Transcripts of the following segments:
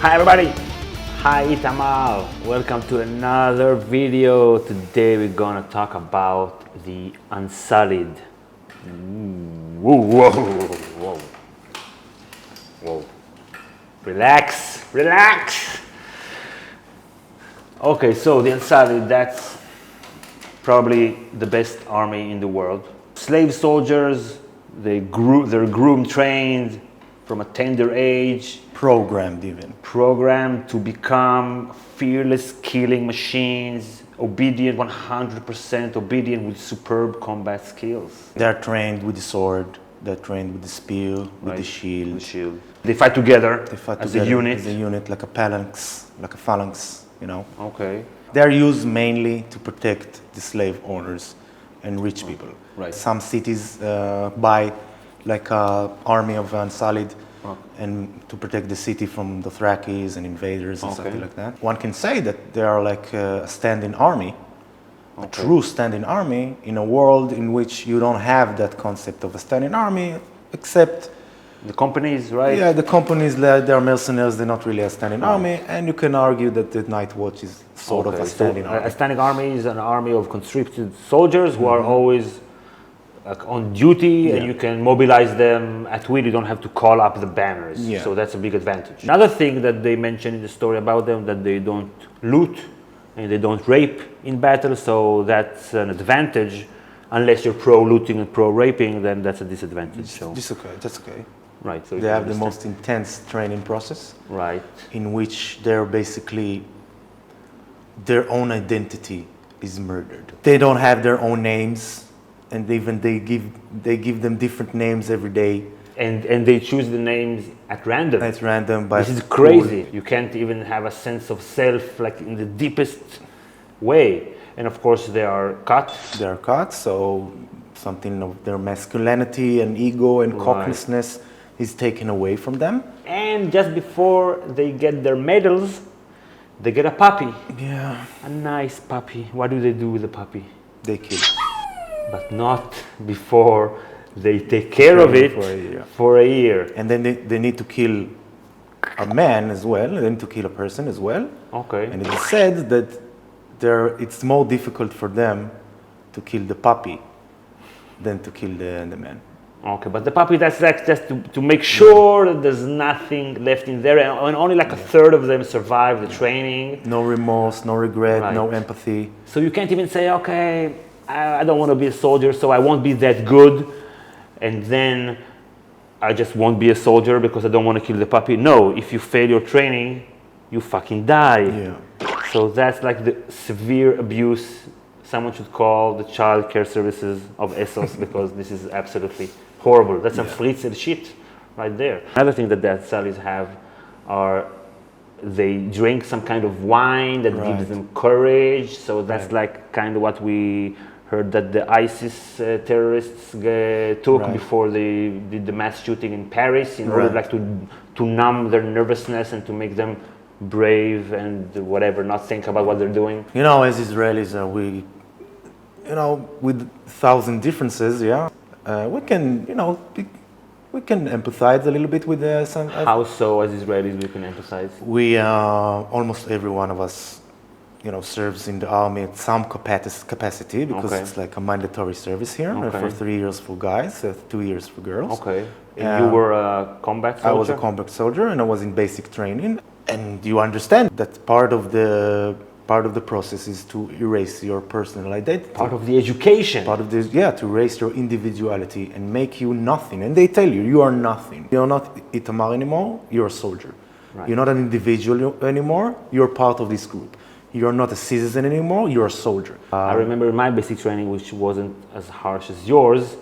Hi everybody, hi Itamar, welcome to another video. Today we're gonna talk about the Unsullied. Whoa, whoa, whoa. Relax. Okay, so the Unsullied, that's probably the best army in the world. Slave soldiers, they're groomed, trained from a tender age. Programmed to become fearless killing machines, obedient, 100% obedient with superb combat skills. They're trained with the sword, they're trained with the spear, with the shield. They fight together as a unit, like a phalanx, you know. Okay. They're used mainly to protect the slave owners and rich people. Right. Some cities buy like an army of Unsullied and to protect the city from the Thrakis and invaders and something like that. One can say that they are like a standing army, a true standing army in a world in which you don't have that concept of a standing army, except the companies, right? Yeah, the companies, they're mercenaries, they're not really a standing army, and you can argue that the Night Watch is sort of a standing army. A standing army is an army of conscripted soldiers who are always on duty, and you can mobilize them at will. You don't have to call up the banners, so that's a big advantage. Another thing that they mention in the story about them, that they don't loot and they don't rape in battle, so that's an advantage. Unless you're pro-looting and pro-raping, then that's a disadvantage. That's okay. Right. So they have the most intense training process, right, in which they're basically their own identity is murdered. They don't have their own names. And they give them different names every day. And they choose the names at random. At random, but this is crazy. You can't even have a sense of self, like in the deepest way. And of course, they are cut. They are cut, so something of their masculinity and ego and cocklessness is taken away from them. And just before they get their medals, they get a puppy. Yeah. A nice puppy. What do they do with the puppy? They kill it. But not before they take care of it for a year. And then they need to kill a man as well, they need to kill a person as well. Okay. And it is said that it's more difficult for them to kill the puppy than to kill the man. Okay, but the puppy, that's like just to make sure that there's nothing left in there, and only like a third of them survive the training. No remorse, no regret, no empathy. So you can't even say, okay, I don't want to be a soldier, so I won't be that good, and then I just won't be a soldier because I don't want to kill the puppy. No, if you fail your training, you fucking die. Yeah. So that's like the severe abuse. Someone should call the child care services of Essos because this is absolutely horrible. That's some fritzel shit right there. Another thing that the Unsullied have are they drink some kind of wine that gives them courage. So that's like kind of what we heard that the ISIS terrorists took before they did the mass shooting in Paris in order like to numb their nervousness and to make them brave and whatever, not think about what they're doing. You know, as Israelis, with 1,000 differences, we can, we can empathize a little bit with some. How so, as Israelis, we can empathize? We, almost every one of us, serves in the army at some capacity because it's like a mandatory service here for 3 years for guys, 2 years for girls. Okay. And you were a combat soldier? I was a combat soldier and I was in basic training. And you understand that part of the process is to erase your personal identity. Part of the education. Part of this, to erase your individuality and make you nothing. And they tell you, you are nothing. You're not Itamar anymore, you're a soldier. Right. You're not an individual anymore, you're part of this group. You're not a citizen anymore, you're a soldier. I remember my basic training, which wasn't as harsh as yours.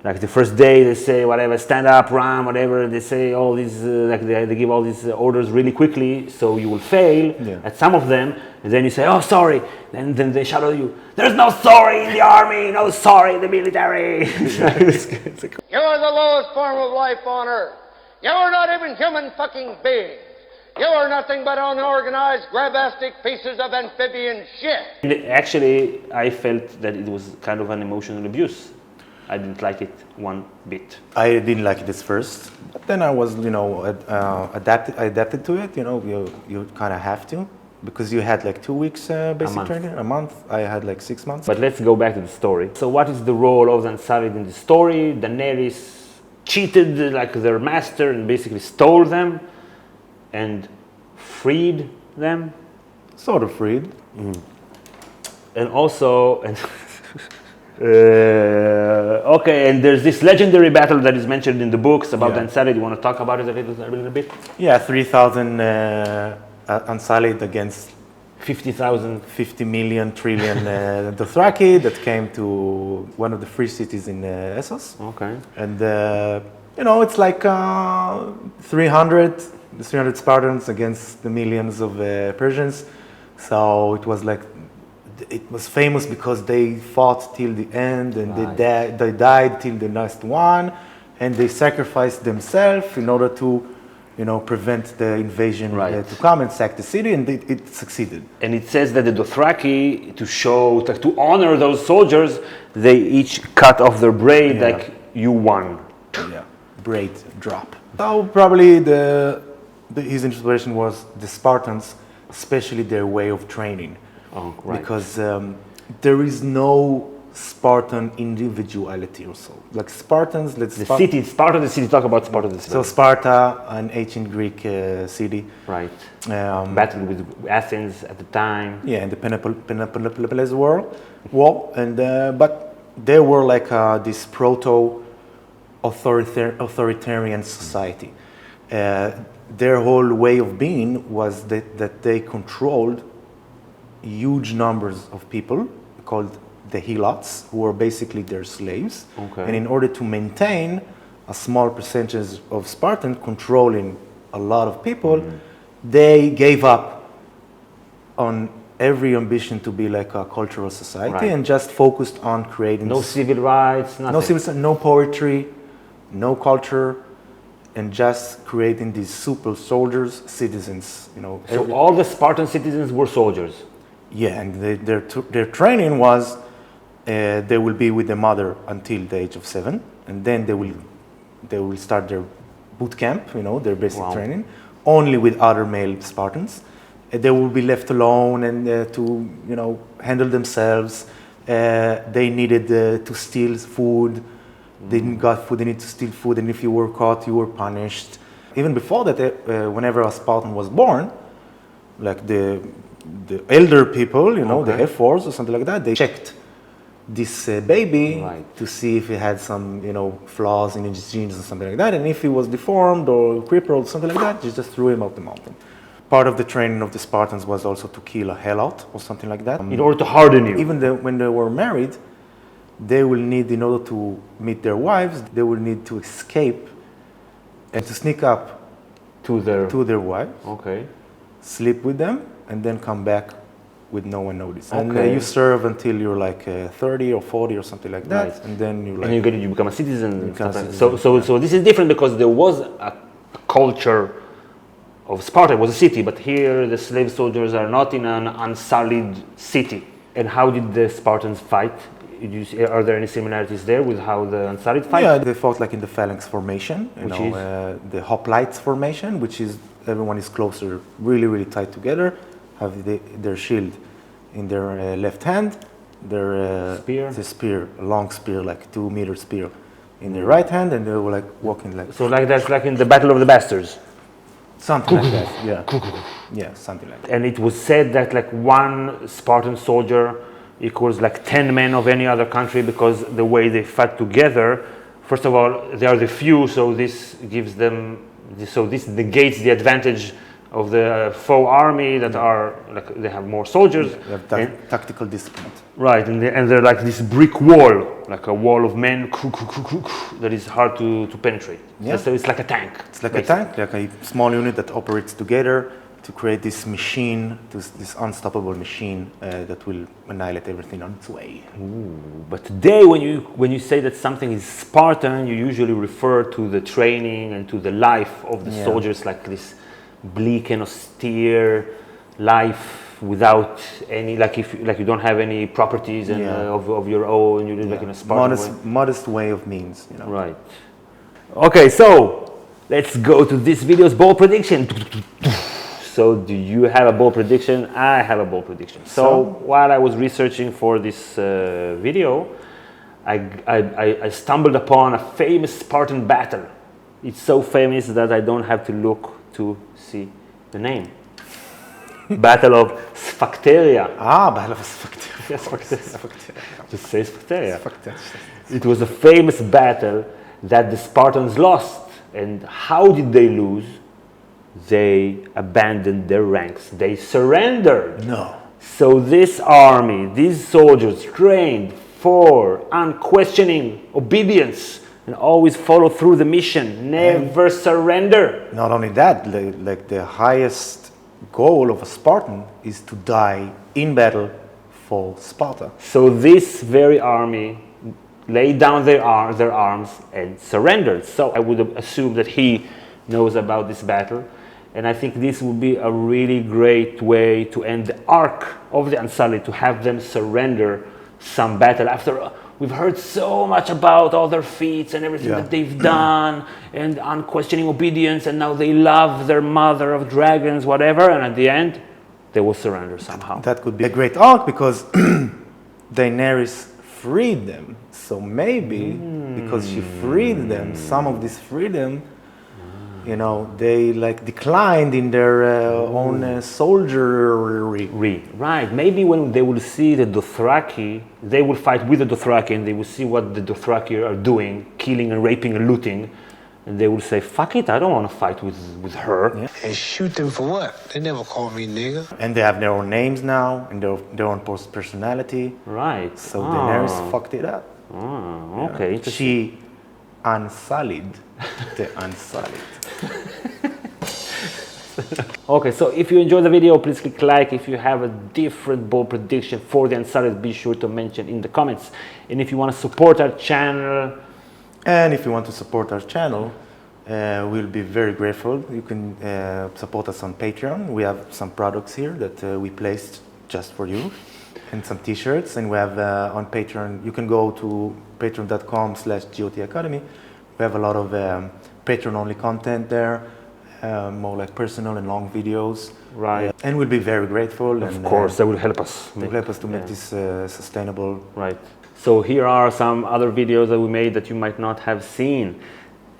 Like the first day, they say whatever, stand up, run, whatever. They say all these, they give all these orders really quickly, so you will fail at some of them. And then you say, oh, sorry. Then they shout at you, there's no sorry in the army, no sorry in the military. You are the lowest form of life on earth. You are not even human fucking beings. You are nothing but unorganized, grabastic pieces of amphibian shit. Actually, I felt that it was kind of an emotional abuse. I didn't like it one bit. I didn't like it at first, but then I was, adapted to it. You kind of have to, because you had like 2 weeks basic training, a month. I had like 6 months. But let's go back to the story. So what is the role of the Unsullied in the story? Daenerys cheated like their master and basically stole them and freed them. Sort of freed. And also, okay, and there's this legendary battle that is mentioned in the books about the Unsullied. You want to talk about it a little bit? Yeah, 3,000 Unsullied against 50,000. 50 million trillion Dothraki that came to one of the free cities in Essos. Okay. And, it's like 300 Spartans against the millions of Persians. So it was famous because they fought till the end, and they died till the last one, and they sacrificed themselves in order to, prevent the invasion to come and sack the city, and it succeeded. And it says that the Dothraki, to honor those soldiers, they each cut off their braid, like you won. Yeah, braid drop. So probably his inspiration was the Spartans, especially their way of training. Oh, right. Because there is no Spartan individuality or so. Like Spartans, Sparta the city, talk about Sparta the city. So Sparta, an ancient Greek city. Right. Battled with Athens at the time. Yeah, in the Peloponnese War. But they were like this proto-authoritarian society. Their whole way of being was that they controlled huge numbers of people called the helots, who were basically their slaves. Okay. And in order to maintain a small percentage of Spartans controlling a lot of people, they gave up on every ambition to be like a cultural society and just focused on creating... No civil rights, nothing. No poetry, no culture, and just creating these super soldiers, citizens. So all the Spartan citizens were soldiers. Yeah, and their training was they will be with the mother until the age of 7, and then they will start their boot camp, their basic training, only with other male Spartans. They will be left alone and to handle themselves. They needed to steal food. They didn't got food. They need to steal food, and if you were caught, you were punished. Even before that, whenever a Spartan was born, like the elder people, the F4s or something like that, they checked this baby to see if he had some, flaws in his genes or something like that. And if he was deformed or crippled or something like that, they just threw him out the mountain. Part of the training of the Spartans was also to kill a helot or something like that. In order to harden you. Even when they were married, they will need, in order to meet their wives, they will need to escape and to sneak up to their wives. Okay. Sleep with them, and then come back with no one notice. Okay. And you serve until you're like 30 or 40 or something like that, and then you become a citizen. So this is different because there was a culture of Sparta. It was a city, but here the slave soldiers are not in an unsullied city. And how did the Spartans fight? Are there any similarities there with how the Unsullied fight? Yeah, they fought like in the phalanx formation, the hoplites formation, which is everyone is closer, really, really tight together, have their shield in their left hand, their spear, a long spear, like 2 meter spear, in their right hand, and they were like walking like... So like that's like in the Battle of the Bastards? Something like that, yeah, something like that. And it was said that like one Spartan soldier equals like 10 men of any other country because the way they fight together, first of all, they are the few, so this gives them, this negates the advantage of the foe army that are, like, they have more soldiers. They have tactical discipline. Right, and they're like this brick wall, like a wall of men that is hard to penetrate. Yeah. So it's like a tank. It's like basically a tank, like a small unit that operates together to create this machine, this unstoppable machine that will annihilate everything on its way. Ooh, but today, when you say that something is Spartan, you usually refer to the training and to the life of the soldiers, like this bleak and austere life without any, like if like you don't have any properties and of your own, you live like in a Spartan way. Modest way of means, you know. Right. Okay, so let's go to this video's bold prediction. So do you have a bold prediction? I have a bold prediction. So while I was researching for this video, I stumbled upon a famous Spartan battle. It's so famous that I don't have to look to see the name. Battle of Sphacteria. Ah, Battle of Sphacteria. Yes, Sphacteria. Just say Sphacteria. It was a famous battle that the Spartans lost. And how did they lose? They abandoned their ranks. They surrendered. No. So this army, these soldiers trained for unquestioning obedience and always follow through the mission, never surrender. Not only that, like the highest goal of a Spartan is to die in battle for Sparta. So this very army laid down their arms and surrendered. So I would assume that he knows about this battle. And I think this would be a really great way to end the arc of the Unsullied, to have them surrender some battle. After we've heard so much about all their feats and everything that they've done and unquestioning obedience, and now they love their mother of dragons, whatever, and at the end, they will surrender somehow. That could be a great arc because Daenerys freed them. So maybe because she freed them, some of this freedom, you know, they like declined in their own soldiery. Right. Maybe when they will see the Dothraki, they will fight with the Dothraki and they will see what the Dothraki are doing, killing and raping and looting. And they will say, fuck it, I don't want to fight with her. Yeah. And shoot them for what? They never called me nigga. And they have their own names now and their own personality. Right. So Daenerys fucked it up. Oh, okay. Yeah. She unsullied the Unsullied. Okay, so if you enjoyed the video, please click like. If you have a different bold prediction for the Unsullied, be sure to mention in the comments. And if you want to support our channel, and if you want to support our channel, we'll be very grateful. You can support us on Patreon. We have some products here that we placed just for you, and some t-shirts. And we have on Patreon, you can go to patreon.com/GOT Academy. We have a lot of Patreon-only content there, more like personal and long videos. Right. And we'll be very grateful. Of course, that will help us. It will help us to make this sustainable. Right. So here are some other videos that we made that you might not have seen.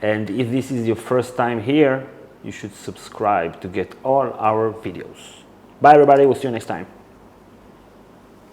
And if this is your first time here, you should subscribe to get all our videos. Bye everybody, we'll see you next time.